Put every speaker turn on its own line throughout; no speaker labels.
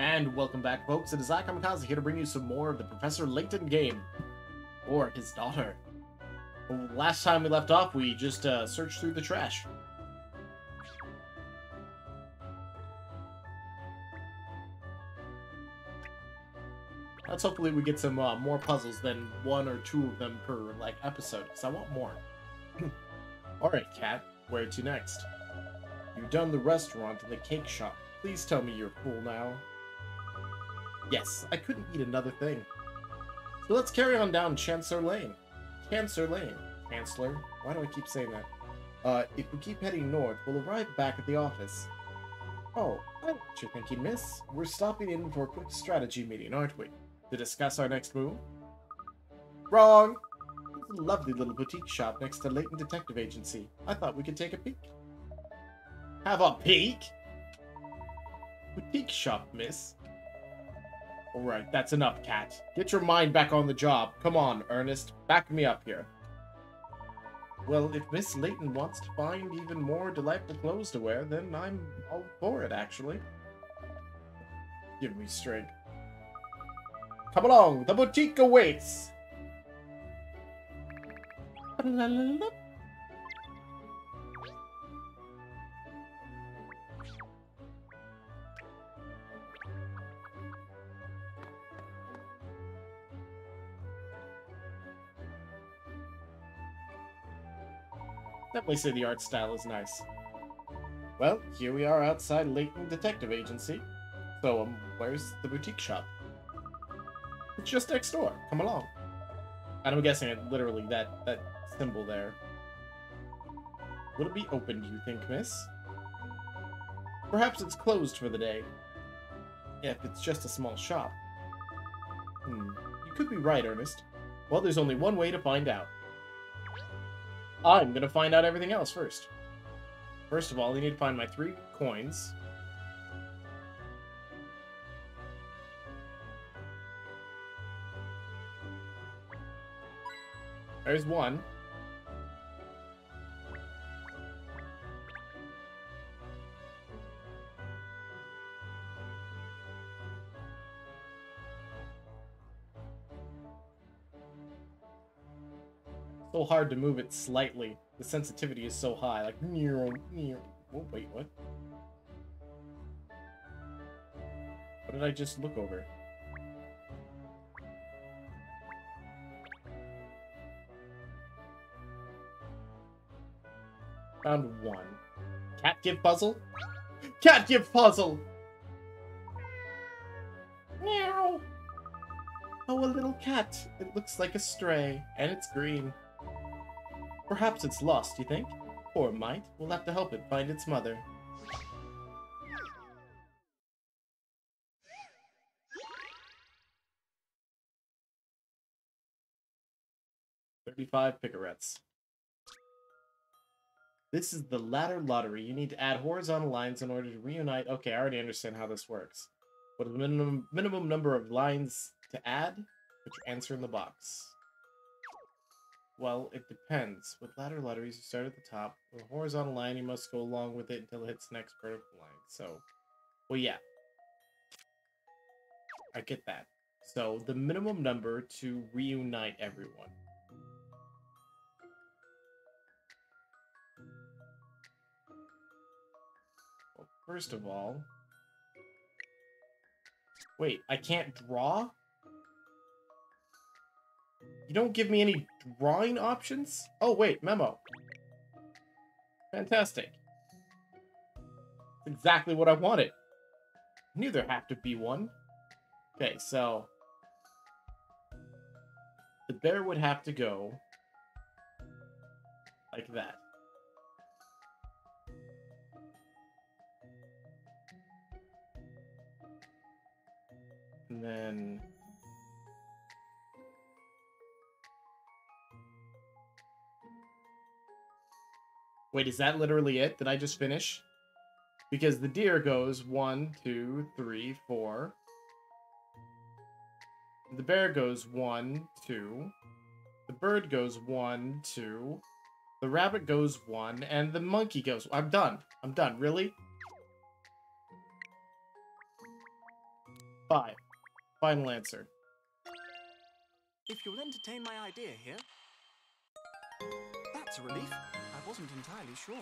And welcome back, folks. It is I, Kamikaze, here to bring you some more of the Professor Layton game. Or his daughter. Well, last time we left off, we just searched through the trash. Let's hopefully we get some more puzzles than one or two of them per, episode, because I want more. Alright, Kat, where to next? You've done the restaurant and the cake shop. Please tell me you're full now. Yes, I couldn't eat another thing. So let's carry on down Chancellor Lane. Chancellor Lane. Chancellor? Why do I keep saying that? If we keep heading north, we'll arrive back at the office. Oh, I know what you're thinking, miss. We're stopping in for a quick strategy meeting, aren't we? To discuss our next move? Wrong! It's a lovely little boutique shop next to Layton Detective Agency. I thought we could take a peek. Have a peek? Boutique shop, miss. Alright, that's enough, Kat. Get your mind back on the job. Come on, Ernest. Back me up here. Well, if Miss Layton wants to find even more delightful clothes to wear, then I'm all for it, actually. Give me strength. Come along, the boutique awaits! Definitely say the art style is nice. Well, here we are outside Layton Detective Agency. So, where's the boutique shop? It's just next door. Come along. And I'm guessing it literally that symbol there. Will it be open, do you think, miss? Perhaps it's closed for the day. Yeah, if it's just a small shop. You could be right, Ernest. Well, there's only one way to find out. I'm gonna find out everything else first. First of all, you need to find my 3 coins. There's 1. So hard to move it slightly. The sensitivity is so high, like oh wait, what? What did I just look over? Found 1. Cat give puzzle? Cat give puzzle! Meow! Oh, a little cat. It looks like a stray, and it's green. Perhaps it's lost, you think? Poor mite. We'll have to help it find its mother. $35 picarettes. This is the ladder lottery. You need to add horizontal lines in order to reunite. Okay, I already understand how this works. What are the minimum number of lines to add? Put your answer in the box. Well, it depends. With ladder lotteries, you start at the top. With a horizontal line, you must go along with it until it hits the next vertical line. So, well, yeah. I get that. So, the minimum number to reunite everyone. Well, first of all... Wait, I can't draw? You don't give me any drawing options? Oh, wait, memo. Fantastic. Exactly what I wanted. I knew there had to be one. Okay, so... the bear would have to go... like that. And then... Wait, is that literally it? Did I just finish? Because the deer goes 1, 2, 3, 4. The bear goes 1, 2. The bird goes 1, 2. The rabbit goes 1, and the monkey goes... I'm done. I'm done. Really? 5. Final answer.
If you'll entertain my idea here. That's a relief. I wasn't entirely sure.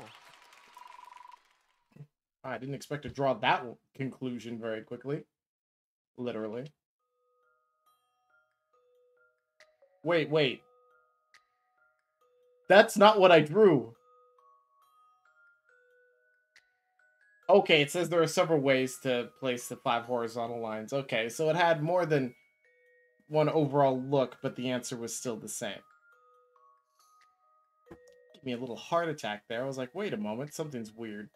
I didn't expect to draw that conclusion very quickly. Literally. Wait. That's not what I drew. Okay, it says there are several ways to place the 5 horizontal lines. Okay, so it had more than one overall look, but the answer was still the same. Give me a little heart attack there. I was like, wait a moment, something's weird.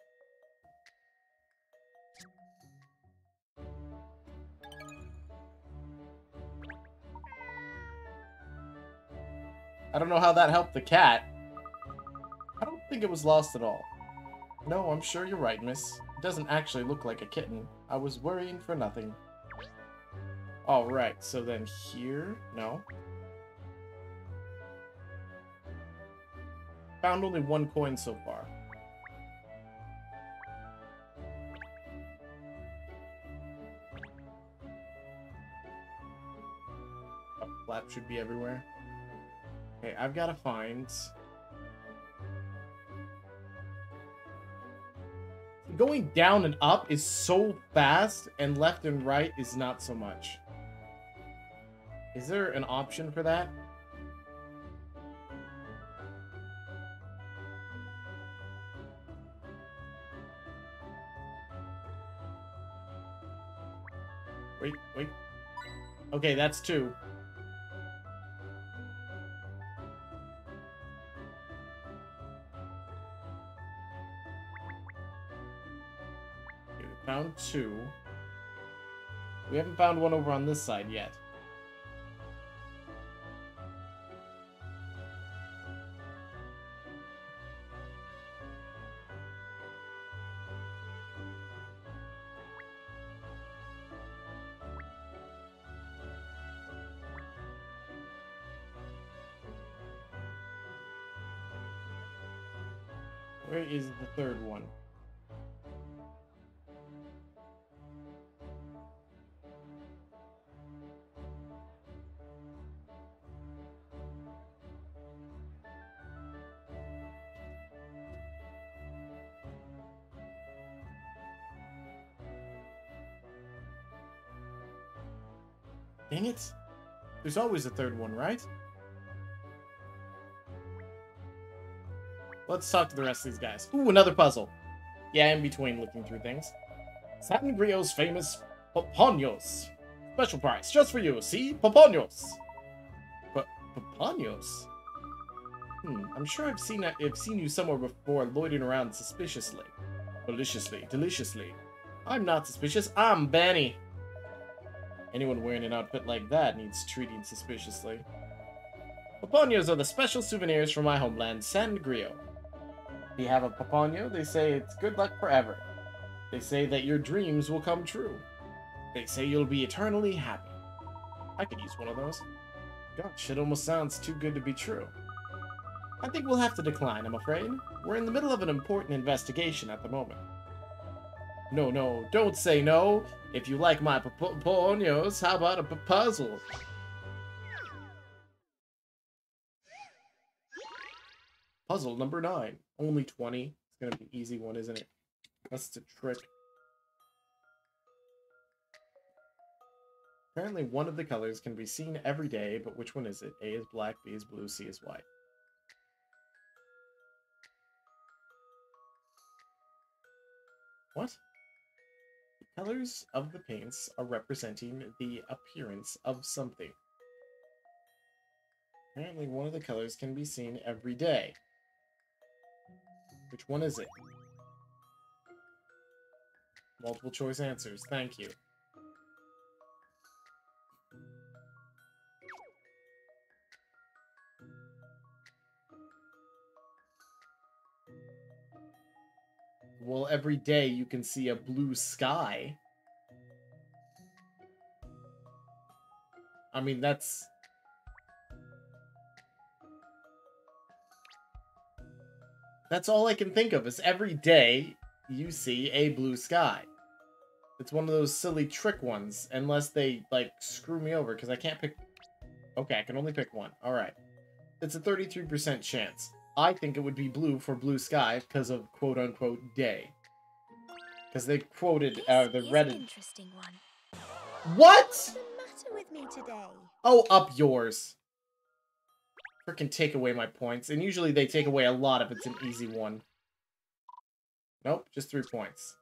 I don't know how that helped the cat. I don't think it was lost at all. No, I'm sure you're right, miss. It doesn't actually look like a kitten. I was worrying for nothing. Alright, so then here... No. Found only 1 coin so far. A flap should be everywhere. Okay, I've got to find... Going down and up is so fast, and left and right is not so much. Is there an option for that? Wait. Okay, that's 2. Okay, we found 2. We haven't found one over on this side yet. Where is the 3rd one? Dang it. There's always a 3rd one, right? Let's talk to the rest of these guys. Ooh, another puzzle. Yeah, in between looking through things. Sangrio's famous Papaños. Special price, just for you. See? Papaños. Papaños? I'm sure I've seen you somewhere before, loitering around suspiciously. Deliciously. I'm not suspicious. I'm Benny. Anyone wearing an outfit like that needs treating suspiciously. Papaños are the special souvenirs from my homeland, San Grio. If you have a Papaño, they say it's good luck forever. They say that your dreams will come true. They say you'll be eternally happy. I could use one of those. Gosh, it almost sounds too good to be true. I think we'll have to decline, I'm afraid. We're in the middle of an important investigation at the moment. No, don't say no. If you like my Papaños, how about a puzzle? Puzzle number 9. Only 20. It's gonna be an easy one, isn't it? That's the trick. Apparently one of the colors can be seen every day, but which one is it? A is black, B is blue, C is white. What? The colors of the paints are representing the appearance of something. Apparently one of the colors can be seen every day. Which one is it? Multiple choice answers. Thank you. Well, every day you can see a blue sky. I mean, that's all I can think of is every day you see a blue sky. It's one of those silly trick ones, unless they, like, screw me over, because I can't pick... Okay, I can only pick one. Alright. It's a 33% chance. I think it would be blue for blue sky because of quote-unquote day. Because they quoted the Reddit...
Interesting one.
What?!
What's the matter with me today?
Oh, up yours. Frickin' take away my points. And usually they take away a lot if it's an easy one. Nope, just 3 points.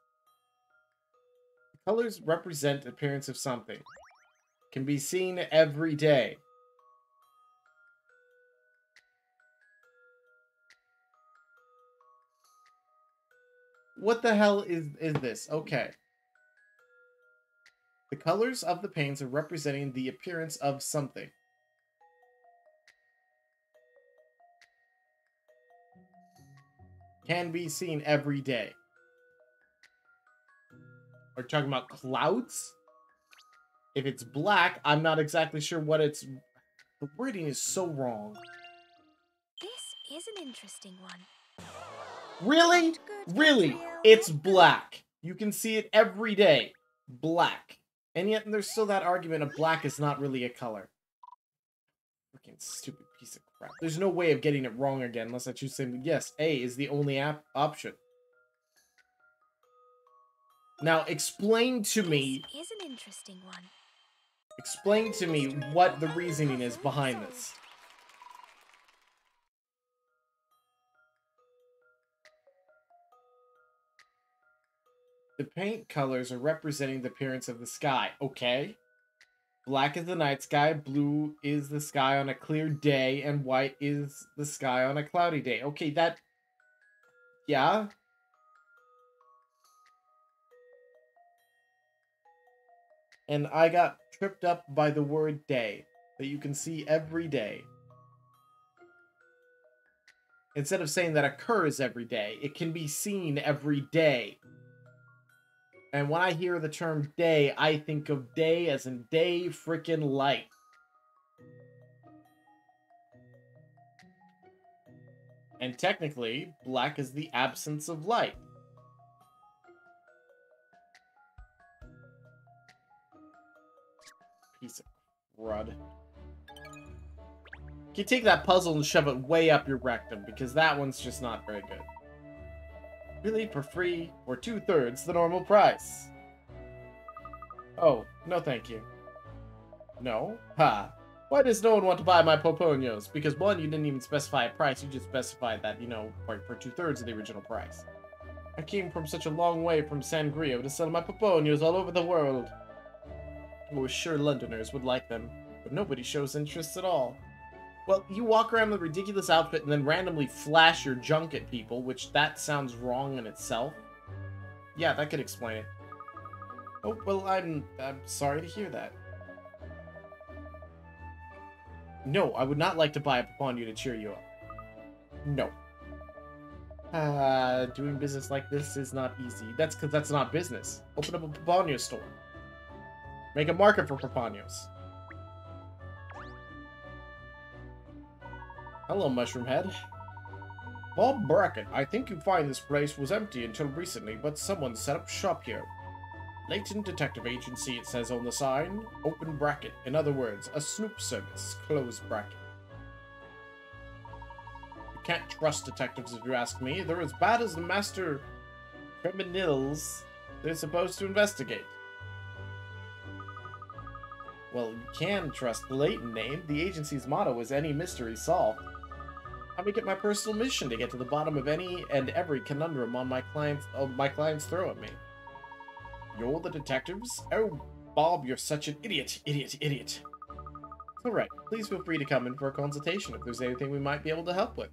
Colors represent appearance of something. Can be seen every day. What the hell is this? Okay. The colors of the paints are representing the appearance of something. Can be seen every day. Are you talking about clouds? If it's black, I'm not exactly sure what it's... The wording is so wrong.
This is an interesting one.
Really? Really? It's black. You can see it every day. Black. And yet there's still that argument of black is not really a color. Freaking stupid piece of crap. There's no way of getting it wrong again unless I choose saying, yes, A is the only option. Now, explain to me...
This is an interesting one.
Explain to me what the reasoning is behind this. The paint colors are representing the appearance of the sky. Okay. Black is the night sky, blue is the sky on a clear day, and white is the sky on a cloudy day. Okay, that... Yeah? And I got tripped up by the word day, that you can see every day. Instead of saying that occurs every day, it can be seen every day. And when I hear the term day, I think of day as in day freaking light. And technically, black is the absence of light. Piece of crud. You take that puzzle and shove it way up your rectum, because that one's just not very good. Really, for free, or 2/3 the normal price. Oh, no thank you. No? Ha. Why does no one want to buy my Poponios? Because one, you didn't even specify a price, you just specified that, you know, for 2/3 of the original price. I came from such a long way from Sangrio to sell my Poponios all over the world. I was sure Londoners would like them, but nobody shows interest at all. Well, you walk around with a ridiculous outfit and then randomly flash your junk at people, which that sounds wrong in itself. Yeah, that could explain it. Oh, well, I'm sorry to hear that. No, I would not like to buy upon you to cheer you up. No. Doing business like this is not easy. That's because that's not business. Open up a Paponio store. Make a market for Papanos. Hello, Mushroom Head. Bob Brackett, I think you find this place was empty until recently, but someone set up shop here. Layton Detective Agency, it says on the sign. Open bracket. In other words, a snoop service. Close bracket. You can't trust detectives if you ask me. They're as bad as the master criminals they're supposed to investigate. Well, you can trust the Layton name. The agency's motto is any mystery solved. I make it my personal mission to get to the bottom of any and every conundrum on my clients throw at me. You're the detectives? Oh, Bob, you're such an idiot. It's alright. Please feel free to come in for a consultation if there's anything we might be able to help with.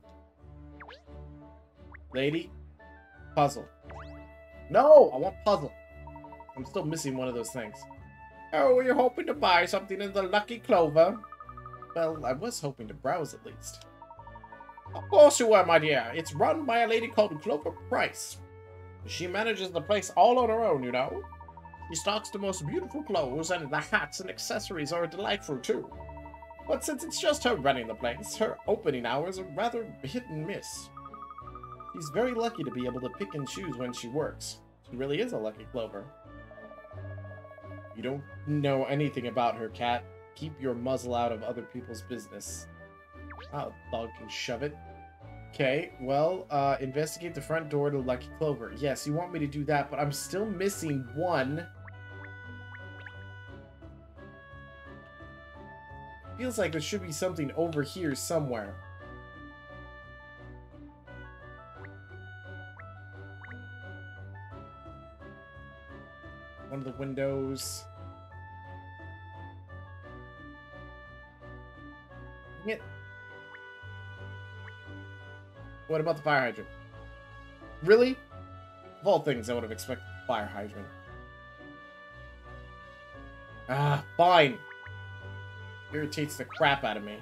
Lady, puzzle. No, I want puzzle. I'm still missing one of those things. Oh, were you hoping to buy something in the Lucky Clover? Well, I was hoping to browse at least. Of course you were, my dear. It's run by a lady called Clover Price. She manages the place all on her own, you know. She stocks the most beautiful clothes, and the hats and accessories are delightful, too. But since it's just her running the place, her opening hours are rather hit and miss. She's very lucky to be able to pick and choose when she works. She really is a lucky Clover. You don't know anything about her, Cat. Keep your muzzle out of other people's business. Oh, dog can shove it. Okay, well, investigate the front door to Lucky Clover. Yes, you want me to do that, but I'm still missing one. Feels like there should be something over here somewhere. One of the windows. Dang it. What about the fire hydrant? Really? Of all things, I would have expected the fire hydrant. Ah, fine. Irritates the crap out of me.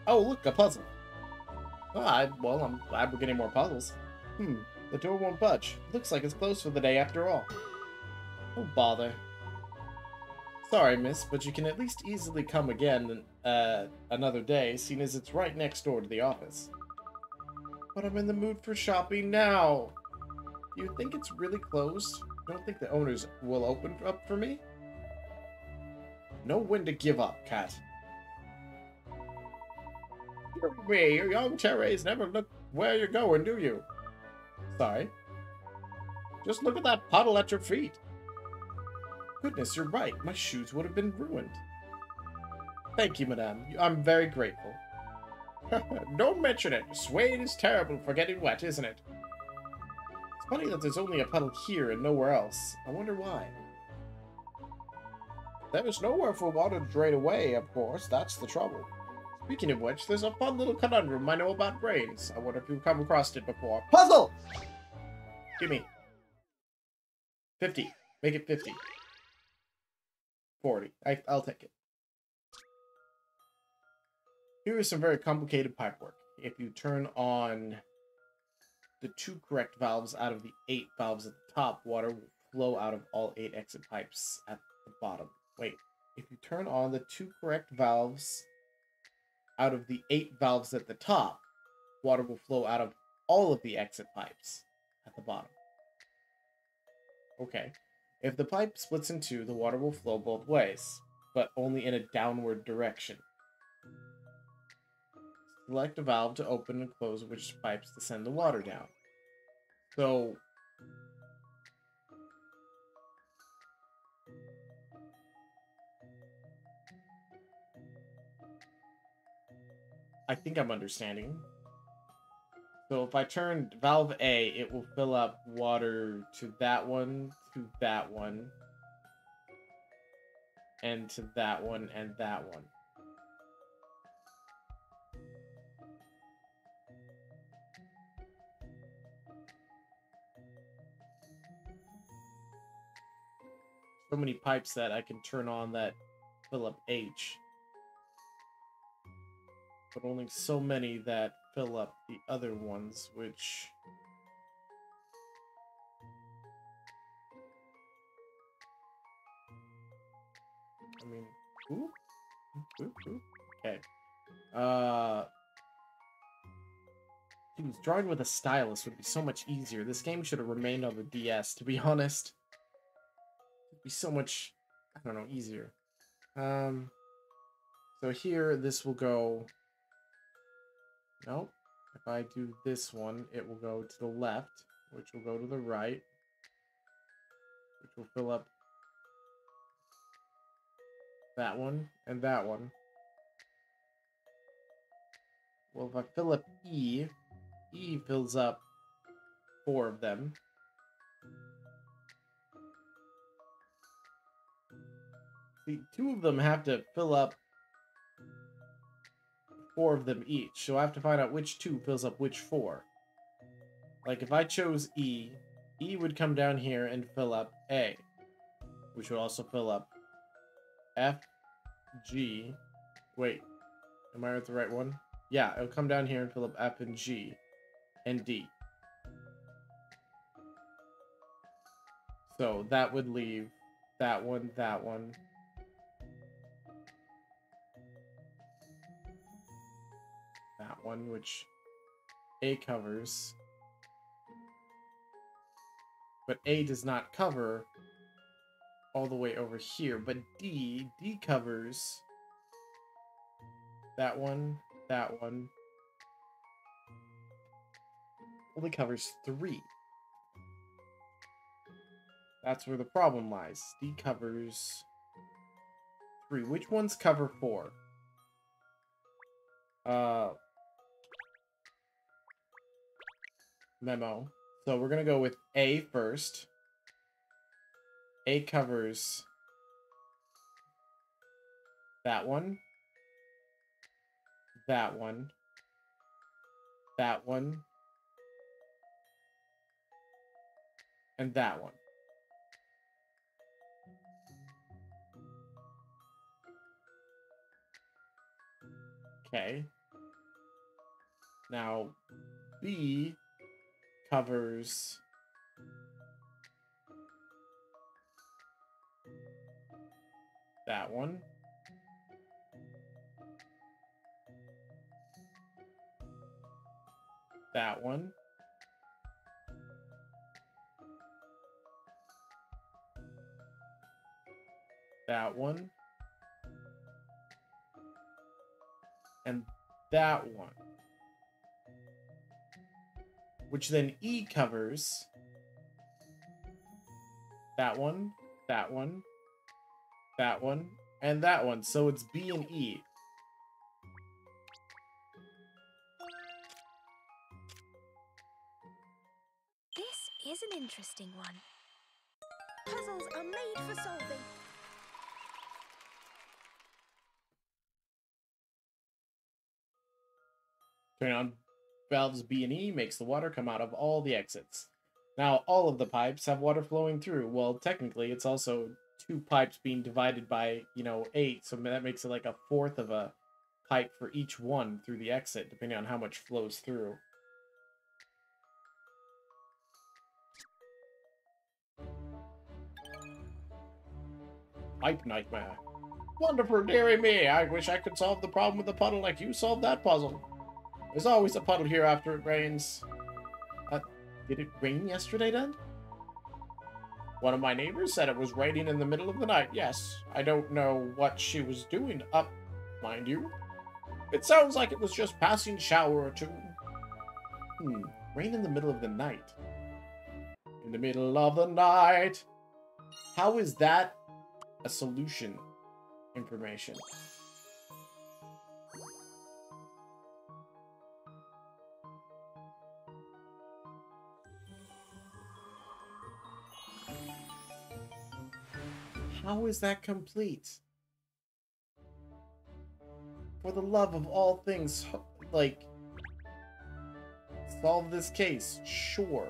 Oh, look, a puzzle. Well, I'm glad we're getting more puzzles. The door won't budge. Looks like it's closed for the day after all. Oh, bother. Sorry, miss, but you can at least easily come again another day, seeing as it's right next door to the office. But I'm in the mood for shopping now. Do you think it's really closed? Don't think the owners will open up for me? Know when to give up, Cat. Me, you young cherries never look where you're going, do you? Sorry. Just look at that puddle at your feet. Goodness, you're right. My shoes would have been ruined. Thank you, madame. I'm very grateful. Don't mention it. Suede is terrible for getting wet, isn't it? It's funny that there's only a puddle here and nowhere else. I wonder why. There is nowhere for water to drain away, of course. That's the trouble. Speaking of which, there's a fun little conundrum I know about brains. I wonder if you've come across it before. Puzzle! Gimme. 50. Make it 50. 40. I'll take it. Here is some very complicated pipework. If you turn on the 2 correct valves out of the 8 valves at the top, water will flow out of all 8 exit pipes at the bottom. Wait. If you turn on the 2 correct valves out of the 8 valves at the top, water will flow out of all of the exit pipes at the bottom. Okay. If the pipe splits in 2, the water will flow both ways, but only in a downward direction. Select a valve to open and close which pipes to send the water down. So, I think I'm understanding. So if I turn valve A, it will fill up water to that one, and to that one, and that one. So many pipes that I can turn on that fill up H. But only so many that fill up the other ones, which... I mean... Ooh. Okay. Dude, drawing with a stylus would be so much easier. This game should have remained on the DS, to be honest. It'd be so much, I don't know, easier. So here, this will go... Nope. If I do this one, it will go to the left, which will go to the right, which will fill up that one and that one. Well, if I fill up E, E fills up 4 of them. See, 2 of them have to fill up 4 of them each, so I have to find out which 2 fills up which 4. Like, if I chose E, E would come down here and fill up A, which would also fill up F, G. Wait, am I at the right one? Yeah, it'll come down here and fill up F and G and D. So that would leave that one, that one. That one, which A covers. But A does not cover all the way over here. But D covers that one, that one. Only covers 3. That's where the problem lies. D covers 3. Which ones cover 4? Memo. So we're gonna go with A first. A covers that one, that one, that one, and that one. Okay. Now, B covers that one, that one, that one, and that one. Which then E covers that one, that one, that one, and that one. So it's B and E.
This is an interesting one.
Puzzles are made for solving.
Turn on valves B and E makes the water come out of all the exits. Now, all of the pipes have water flowing through. Well, technically, it's also 2 pipes being divided by, 8. So that makes it like a fourth of a pipe for each one through the exit, depending on how much flows through. Pipe nightmare. Wonderful, dearie me. I wish I could solve the problem with the puddle like you solved that puzzle. There's always a puddle here after it rains. Did it rain yesterday then? One of my neighbors said it was raining in the middle of the night. Yes, I don't know what she was doing up, mind you. It sounds like it was just passing shower or 2. Rain in the middle of the night. In the middle of the night. How is that a solution information? How is that complete? For the love of all things, like, solve this case, sure.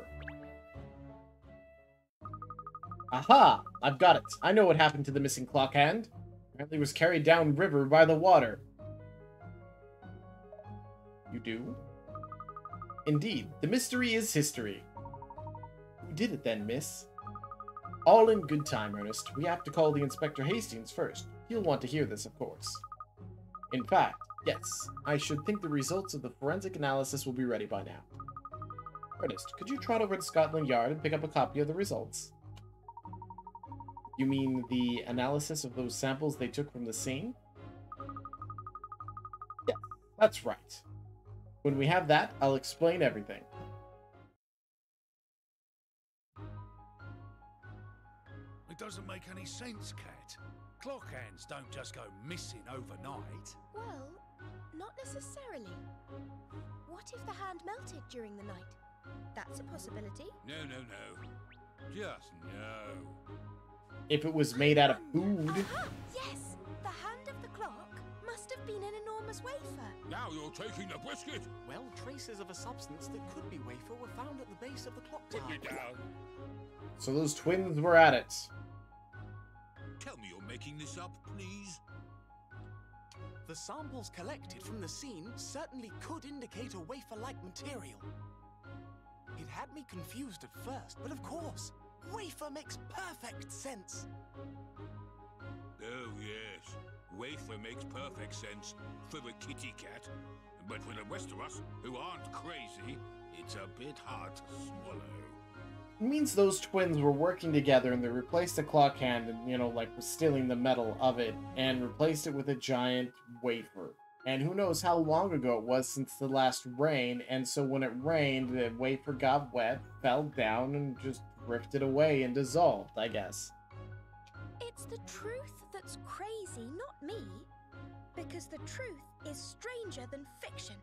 Aha! I've got it. I know what happened to the missing clock hand. Apparently it was carried down river by the water. You do? Indeed. The mystery is history. Who did it then, miss? All in good time, Ernest. We have to call the Inspector Hastings first. He'll want to hear this, of course. In fact, yes. I should think the results of the forensic analysis will be ready by now. Ernest, could you trot over to Scotland Yard and pick up a copy of the results? You mean the analysis of those samples they took from the scene? Yes, that's right. When we have that, I'll explain everything.
It doesn't make any sense, Kat. Clock hands don't just go missing overnight.
Well, not necessarily. What if the hand melted during the night? That's a possibility.
No. Just no.
If it was made out of food.
Aha! Yes! The hand of the clock must have been an enormous wafer.
Now you're taking the biscuit.
Well, traces of a substance that could be wafer were found at the base of the clock
Put
tower.
me down.
So those twins were at it.
Tell me you're making this up, please.
The samples collected from the scene certainly could indicate a wafer-like material. It had me confused at first, but of course, wafer makes perfect sense.
Oh, yes. Wafer makes perfect sense for the kitty cat. But for the rest of us, who aren't crazy, it's a bit hard to swallow.
means those twins were working together and they replaced the clock hand and, you know, like, was stealing the metal of it and replaced it with a giant wafer. And who knows how long ago it was since the last rain, and so when it rained, the wafer got wet, fell down, and just drifted away and dissolved, I guess.
It's the truth that's crazy, not me. Because the truth is stranger than fiction.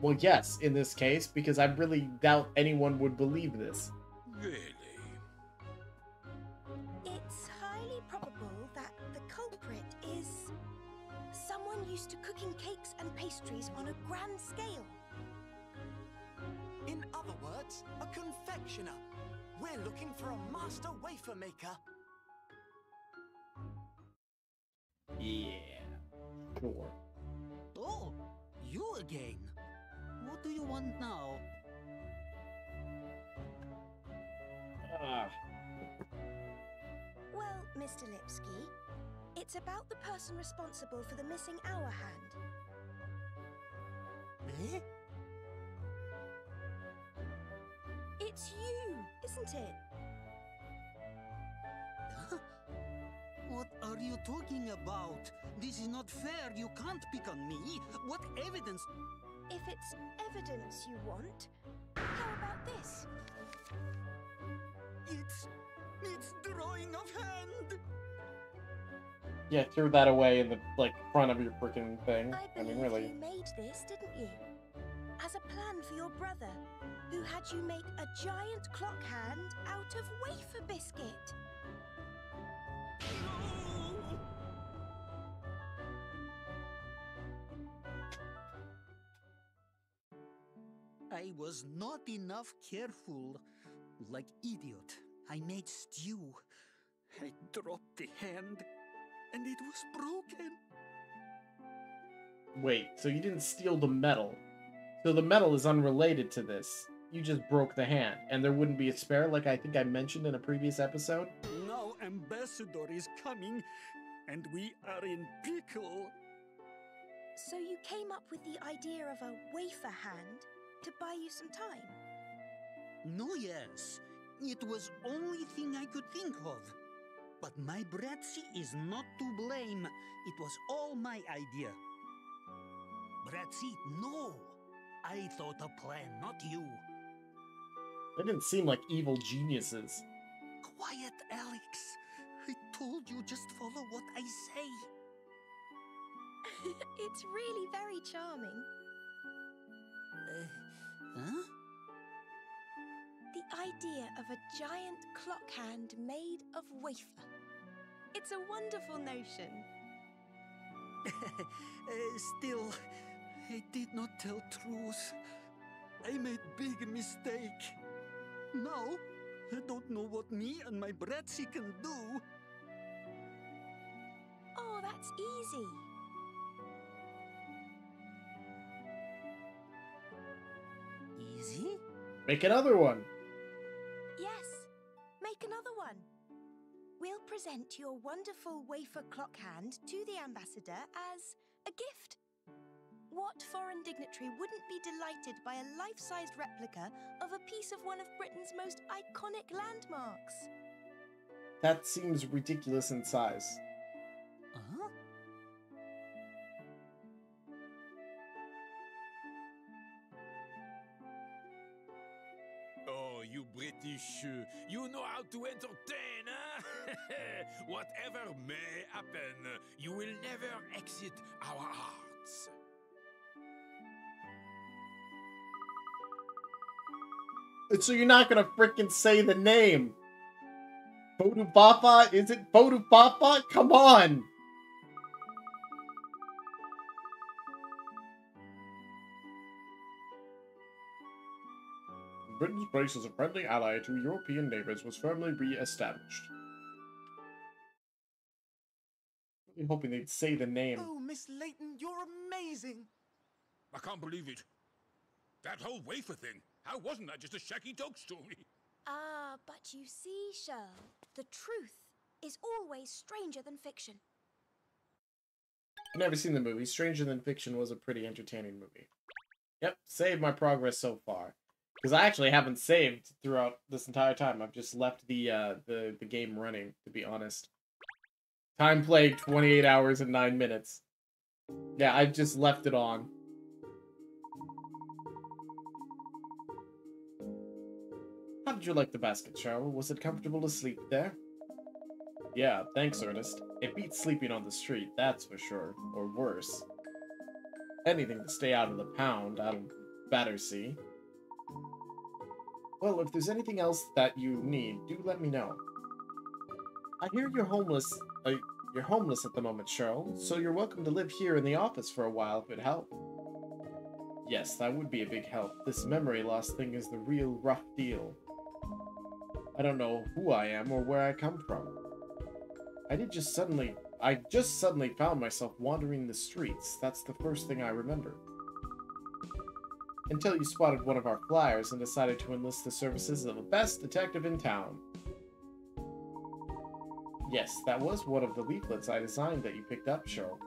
Well, yes, in this case, because I really doubt anyone would believe this.
Really?
It's highly probable that the culprit is someone used to cooking cakes and pastries on a grand scale.
In other words, a confectioner. We're looking for a master wafer maker.
Yeah, sure.
Oh, you again. What do you want now?
Well, Mr. Lipsky, it's about the person responsible for the missing hour hand.
Eh?
It's you, isn't it?
What are you talking about? This is not fair. You can't pick on me. What evidence?
If it's evidence you want, how about this?
It's drawing of hand.
Yeah, threw that away in the, like, front of your freaking thing.
I
I mean,
believe
really.
you made this, didn't you? As a plan for your brother, who had you make a giant clock hand out of wafer biscuit.
I was not enough careful. Like idiot, I made stew. I dropped the hand, and it was broken.
Wait, so you didn't steal the metal. So the metal is unrelated to this. You just broke the hand, and there wouldn't be a spare like I think I mentioned in a previous episode?
Now Ambassador is coming, and we are in pickle.
So you came up with the idea of a wafer hand to buy you some time?
No, yes. It was only thing I could think of. But my Bratzy is not to blame. It was all my idea. Bratzy, no. I thought a plan, not you.
They didn't seem like evil geniuses.
Quiet, Alex. I told you just follow what I say.
It's really very charming.
Huh?
The idea of a giant clock hand made of wafer. It's a wonderful notion.
Still, I did not tell truth. I made big mistake. Now, I don't know what me and my Bratzy can do.
Oh, that's easy.
Easy?
Make another one.
Yes, make another one. We'll present your wonderful wafer clock hand to the ambassador as a gift. What foreign dignitary wouldn't be delighted by a life-sized replica of a piece of one of Britain's most iconic landmarks?
That seems ridiculous in size.
Huh?
Oh, you British, you know how to entertain, huh? Whatever may happen, you will never exit our hearts.
So you're not gonna frickin' say the name. Bodu Papa? Is it Bodu Papa? Come on! Britain's place as a friendly ally to European neighbors was firmly re-established. I'm hoping they'd say the name.
Oh, Miss Layton, you're amazing.
I can't believe it. That whole wafer thing, how wasn't that just a shaky dog story?
Ah, but you see, Shirl, the truth is always stranger than fiction.
I've never seen the movie. Stranger Than Fiction was a pretty entertaining movie. Yep, saved my progress so far. Because I actually haven't saved throughout this entire time. I've just left the game running, to be honest. Time played 28 hours and 9 minutes. Yeah, I just left it on. How did you like the basket, Cheryl? Was it comfortable to sleep there? Yeah, thanks, Ernest. It beats sleeping on the street, that's for sure. Or worse. Anything to stay out of the pound, out of Battersea. Well, if there's anything else that you need, do let me know. I hear you're homeless at the moment, Cheryl, so you're welcome to live here in the office for a while if it helps. Yes, that would be a big help. This memory loss thing is the real rough deal. I don't know who I am or where I come from. I just suddenly found myself wandering the streets. That's the first thing I remember. Until you spotted one of our flyers and decided to enlist the services of the best detective in town. Yes, that was one of the leaflets I designed that you picked up, Cheryl.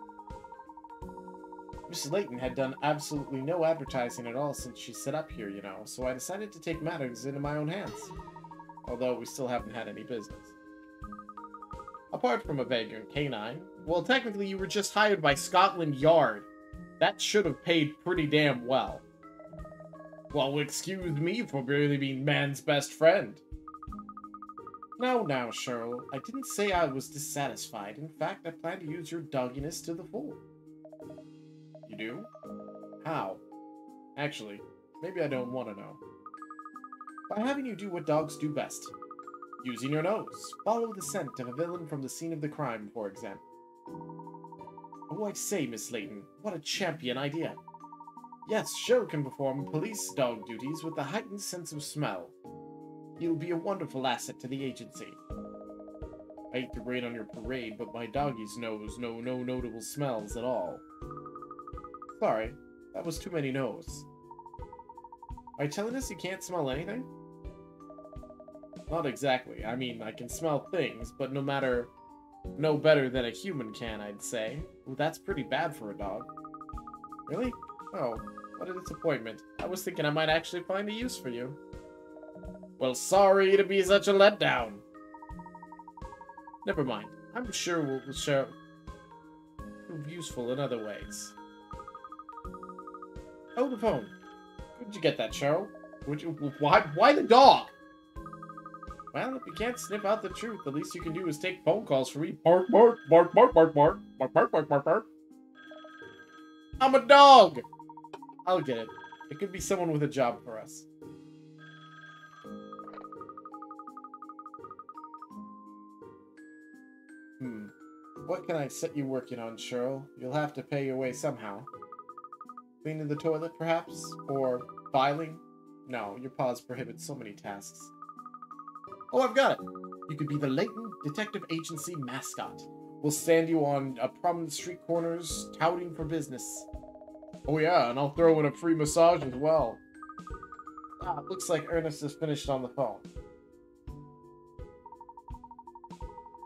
Miss Layton had done absolutely no advertising at all since she set up here, you know, so I decided to take matters into my own hands. Although we still haven't had any business. Apart from a vagrant canine, well, technically you were just hired by Scotland Yard. That should have paid pretty damn well. Well, excuse me for really being man's best friend. Now, Cheryl, I didn't say I was dissatisfied. In fact, I plan to use your dogginess to the full. You do? How? Actually, maybe I don't want to know. By having you do what dogs do best. Using your nose. Follow the scent of a villain from the scene of the crime, for example. Oh, I say, Miss Layton, what a champion idea. Yes, Cheryl can perform police dog duties with a heightened sense of smell. He'll be a wonderful asset to the agency. I hate to rain on your parade, but my doggies knows no notable smells at all. Sorry, that was too many no's. Are you telling us you can't smell anything? Not exactly. I mean, I can smell things, but no better than a human can, I'd say. Ooh, that's pretty bad for a dog. Really? Oh, what a disappointment. I was thinking I might actually find a use for you. Well, sorry to be such a letdown. Never mind. I'm sure we'll prove useful in other ways. Oh, the phone. Where'd you get that, Cheryl? Why the dog? Well, if you can't sniff out the truth, the least you can do is take phone calls for me. Bark, bark, bark, bark, bark, bark, bark, bark, bark, bark, bark. I'm a dog! I'll get it. It could be someone with a job for us. What can I set you working on, Cheryl? You'll have to pay your way somehow. Cleaning the toilet, perhaps? Or filing? No, your paws prohibit so many tasks. Oh, I've got it! You could be the Layton Detective Agency mascot. We'll stand you on prominent street corners, touting for business. Oh yeah, and I'll throw in a free massage as well. Ah, it looks like Ernest is finished on the phone.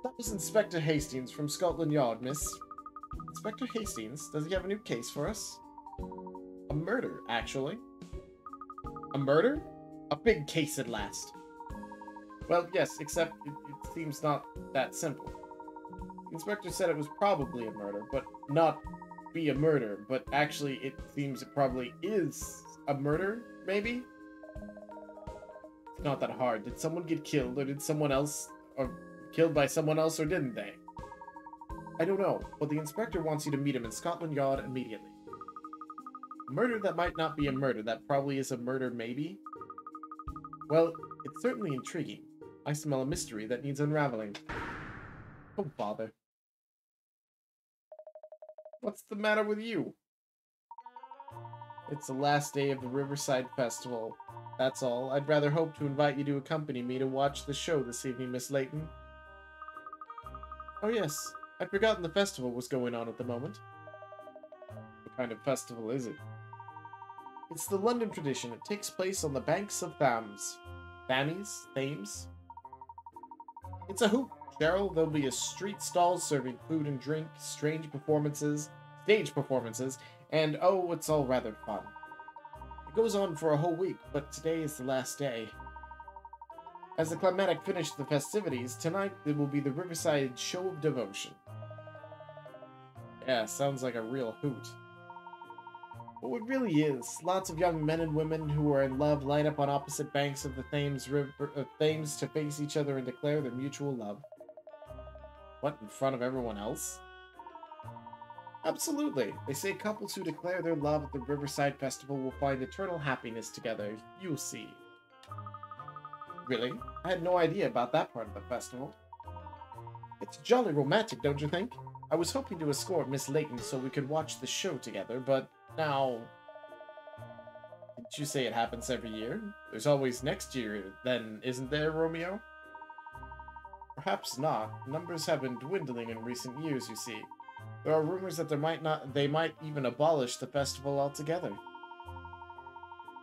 That was Inspector Hastings from Scotland Yard, miss. Inspector Hastings? Does he have a new case for us? A murder, actually. A murder? A big case at last. Well, yes, except it seems not that simple. The inspector said it was probably a murder, but not be a murder, but actually it seems it probably is a murder, maybe? It's not that hard. Did someone get killed, or did someone else, or killed by someone else, or didn't they? I don't know, but the inspector wants you to meet him in Scotland Yard immediately. A murder that might not be a murder, that probably is a murder, maybe? Well, it's certainly intriguing. I smell a mystery that needs unraveling. Oh, bother. What's the matter with you? It's the last day of the Riverside Festival. That's all. I'd rather hope to invite you to accompany me to watch the show this evening, Miss Layton. Oh yes, I'd forgotten the festival was going on at the moment. What kind of festival is it? It's the London tradition. It takes place on the banks of Thames. Thames? It's a hoot, Cheryl. There'll be a street stall serving food and drink, stage performances, and oh, it's all rather fun. goes on for a whole week, but today is the last day. As the climatic finish the festivities, tonight there will be the Riverside Show of Devotion. Yeah, sounds like a real hoot. Oh, it really is. Lots of young men and women who are in love line up on opposite banks of the Thames to face each other and declare their mutual love. What, in front of everyone else? Absolutely. They say couples who declare their love at the Riverside Festival will find eternal happiness together. You'll see. Really? I had no idea about that part of the festival. It's jolly romantic, don't you think? I was hoping to escort Miss Layton so we could watch the show together, but now... Didn't you say it happens every year? There's always next year, then, isn't there, Romeo? Perhaps not. Numbers have been dwindling in recent years, you see. There are rumors that they might even abolish the festival altogether.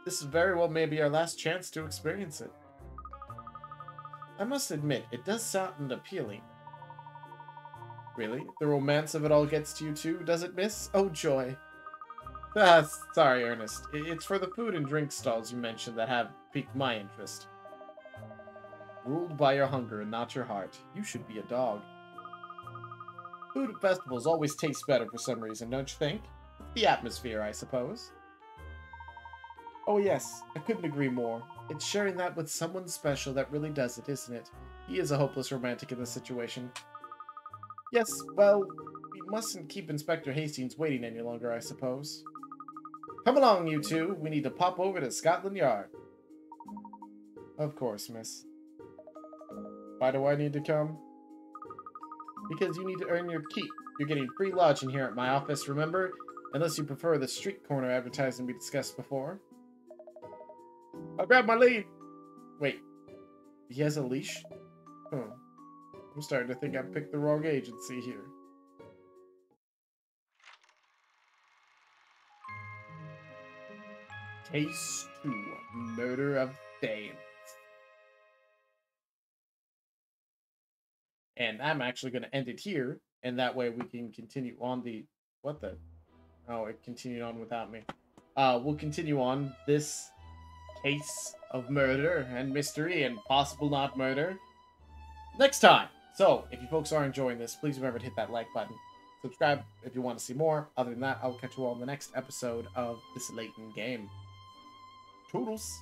This very well may be our last chance to experience it. I must admit, it does sound appealing. Really? The romance of it all gets to you too, does it, miss? Oh, joy. Ah, sorry, Ernest. It's for the food and drink stalls you mentioned that have piqued my interest. Ruled by your hunger and not your heart. You should be a dog. Food at festivals always tastes better for some reason, don't you think? The atmosphere, I suppose. Oh yes, I couldn't agree more. It's sharing that with someone special that really does it, isn't it? He is a hopeless romantic in this situation. Yes, well, we mustn't keep Inspector Hastings waiting any longer, I suppose. Come along, you two. We need to pop over to Scotland Yard. Of course, miss. Why do I need to come? Because you need to earn your keep. You're getting free lodging here at my office, remember? Unless you prefer the street corner advertising we discussed before. I'll grab my lead. Wait. He has a leash? Oh. I'm starting to think I picked the wrong agency here. Case 2. Murder of Thames. And I'm actually going to end it here, and that way we can continue on the... What the... Oh, it continued on without me. We'll continue on this case of murder and mystery and possible not murder next time. So, if you folks are enjoying this, please remember to hit that like button. Subscribe if you want to see more. Other than that, I'll catch you all in the next episode of this Layton game. Toodles!